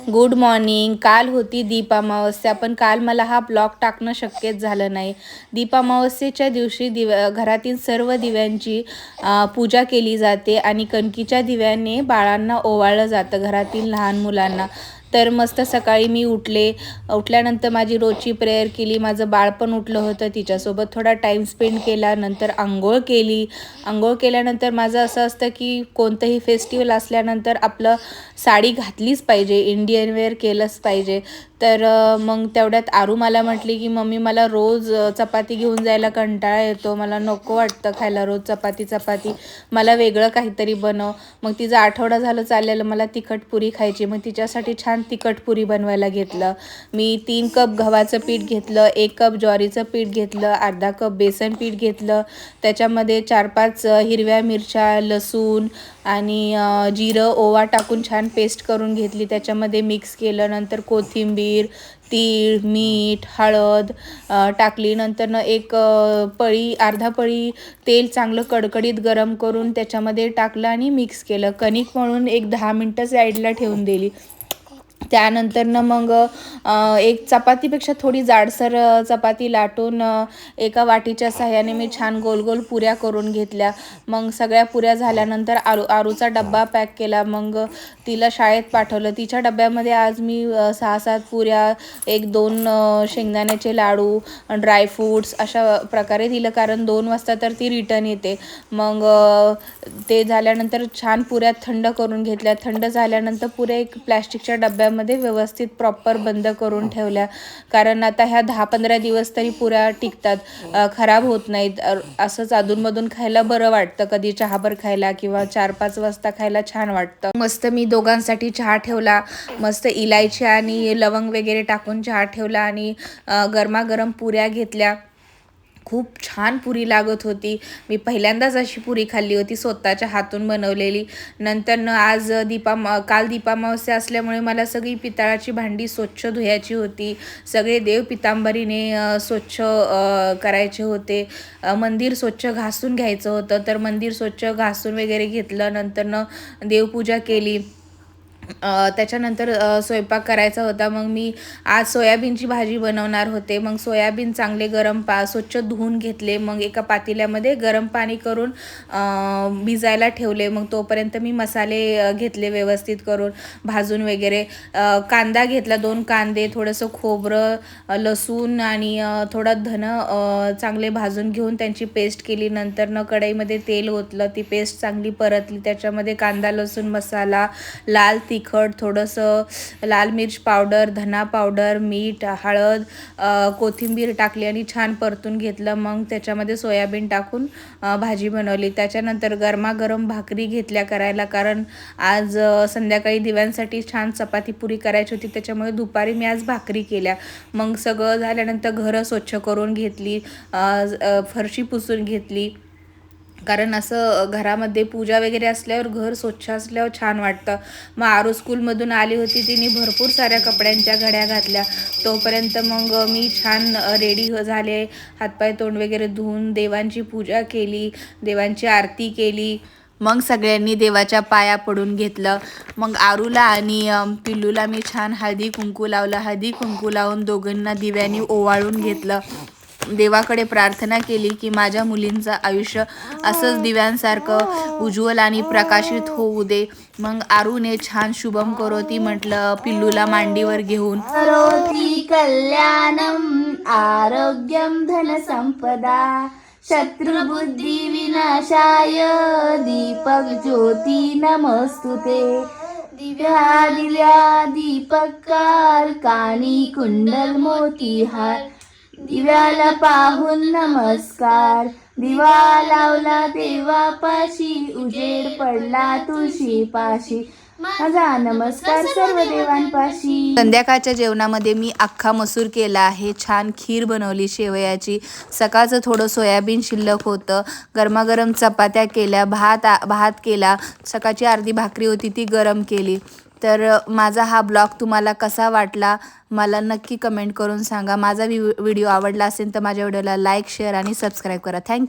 Good morning. काल होती दीपामावस्या, पण काल मला हा ब्लॉग टाकणं शक्यच झालं नाही. दीपामावस्येच्या दिवशी घरातील सर्व दिव्यांची पूजा केली जाते आणि कणकीच्या दिव्याने बाळांना ओवाळलं जातं, घरातील लहान मुलांना. तर मस्त सकाळी मी उठल्यानंतर माझी रोजची प्रेयर केली. माझं बाळ पण उठलं होतं, तिच्यासोबत थोडा टाईम स्पेंड केला. नंतर आंघोळ केली. आंघोळ केल्यानंतर माझं असं असतं की कोणतंही फेस्टिवल असल्यानंतर आपलं साडी घातलीच पाहिजे, इंडियन वेअर केलंच पाहिजे. तर मग तेवढ्यात आरू मला म्हटली की मम्मी मला रोज चपाती घेऊन जायला कंटाळा येतो, मला नको वाटतं खायला रोज चपाती, मला वेगळं काहीतरी बनव. मग तिचा आठवडा झालं चाललेलं, मला तिखट पुरी खायची. मग तिच्यासाठी छान तिखट पुरी बनवायला घेतलं. मी 3 कप गव्हाचं पीठ घेतलं, 1 कप ज्वारीचं पीठ घेतलं, अर्धा कप बेसन पीठ घेतलं. त्याच्यामध्ये 4-5 हिरव्या मिरच्या, लसूण आणि जिरं, ओवा टाकून छान पेस्ट करून घेतली. त्याच्यामध्ये मिक्स केलं. नंतर कोथिंबीर, तीळ, मीठ, हळद टाकली. नंतर एक अर्धा पळी तेल चांगलं कडकडीत गरम करून त्याच्यामध्ये टाकलं आणि मिक्स केलं. कणिक मळून एक 10 मिनटं साईडला ठेवून दिली. त्यानंतर मग एक चपातीपेक्षा थोडी जाडसर चपाती लाटून एका वाटीच्या साहाय्याने मी छान गोल गोल पुऱ्या करून घेतल्या. मग सगळ्या पुऱ्या झाल्यानंतर आरूचा डब्बा पॅक केला. मग तिला शाळेत पाठवलं. तिच्या डब्यामध्ये आज मी 6-7 पुऱ्या, 1-2 शेंगदाण्याचे लाडू, ड्रायफ्रूट्स अशा प्रकारे दिलं, कारण 2 वाजता तर ती रिटर्न येते. मग ते झाल्यानंतर छान पुऱ्या थंड करून घेतल्या. थंड झाल्यानंतर पुऱ्या एक प्लॅस्टिकच्या डब्यामध्ये व्यवस्थित प्रॉपर बंद करून ठेवल्या, कारण आता ह्या 10-15 दिवस तरी पुऱ्या टिकतात, खराब होत नाहीत. असंच अधूनमधून खायला बरं वाटतं, कधी चहाबर खायला किंवा 4-5 वाजता खायला छान वाटतं. मस्त मी दोघांसाठी चहा ठेवला. मस्त इलायची आणि लवंग वगैरे टाकून चहा ठेवला आणि गरमागरम पुऱ्या घेतल्या. खूप छान पुरी लागत होती. मी पहिल्यांदाच अशी पुरी खाल्ली होती, स्वतःच्या हातून बनवलेली. नंतर काल दीपामावस्या असल्यामुळे मला सगळी पितळाची भांडी स्वच्छ धुवायची होती. सगळे देव पितांबरीने स्वच्छ करायचे होते. मंदिर स्वच्छ घासून घ्यायचं होतं, तर मंदिर स्वच्छ घासून वगैरे घेतलं. नंतर देवपूजा केली. त्याच्यानंतर स्वयंपाक करायचा होता. मग मी आज सोयाबीनची भाजी बनवणार होते. मग सोयाबीन चांगले स्वच्छ धुवून घेतले. मग एका पातेल्यामध्ये गरम पाणी करून भिजायला ठेवले. मग तोपर्यंत मी मसाले घेतले व्यवस्थित करून भाजून वगैरे. कांदा घेतला, 2 कांदे, थोडंसं खोबरं, लसूण आणि थोडा धन चांगले भाजून घेऊन त्यांची पेस्ट केली. नंतर कढईमध्ये तेल ओतलं, ती पेस्ट चांगली परतली. त्याच्यामध्ये कांदा, लसूण मसाला, लाल तिखट, थोडंसं लाल मिर्च पावडर, धना पावडर, मीठ, हळद, कोथिंबीर टाकली आणि छान परतून घेतलं. मग त्याच्यामध्ये सोयाबीन टाकून भाजी बनवली. त्याच्यानंतर गरमागरम भाकरी घेतल्या करायला, कारण आज संध्याकाळी दिव्यांसाठी छान चपाती पुरी करायची होती, त्याच्यामुळे दुपारी मी आज भाकरी केल्या. मग सगळं झाल्यानंतर घरं स्वच्छ करून घेतली, फरशी पुसून घेतली, कारण असं घरामध्ये पूजा वगैरे असल्यावर घर स्वच्छ असल्यावर छान वाटतं. मग आरू स्कूलमधून आली होती, तिने भरपूर साऱ्या कपड्यांच्या घड्या घातल्या. तोपर्यंत मग मी छान रेडी झाले, हातपाय तोंड वगैरे धुवून देवांची पूजा केली, देवांची आरती केली. मग सगळ्यांनी देवाच्या पाया पडून घेतलं. मग आरूला आणि पिल्लूला मी छान हळदी कुंकू लावलं. हळदी कुंकू लावून दोघांना दिव्याने ओवाळून घेतलं. देवाकडे प्रार्थना केली की माझ्या मुलींचं आयुष्य असंच दिव्यांसारखं उज्ज्वल आणि प्रकाशित होऊ दे. मग आरूने छान शुभम करोती म्हटलं पिल्लूला मांडीवर घेऊन. करोति कल्याणम आरोग्यम धन संपदा शत्रुबुद्धी विनाशाय दीपक ज्योती नमस्तुते. दिव्या दिव्या दीपकार कानी कुंडल मोतीहार दिव्याला पाहून नमस्कार. दिवा लावला देवापाशी उजेड पडला तुळशी पाशी माझा नमस्कार सर्व देवांपाशी. संध्याकाळच्या जेवणामध्ये मी अख्खा मसूर केला आहे, छान खीर बनवली शेवयाची. सकाळचं थोडं सोयाबीन शिल्लक होतं. गरमागरम चपात्या केल्या, भात केला. सकाळची अर्धी भाकरी होती ती गरम केली. तर माझा हा ब्लॉग तुम्हाला कसा वाटला मला नक्की कमेंट करून सांगा. माझा व्हिडिओ आवडला असेल तर माझ्या व्हिडिओला लाईक, शेअर आणि सबस्क्राईब करा. थँक्यू.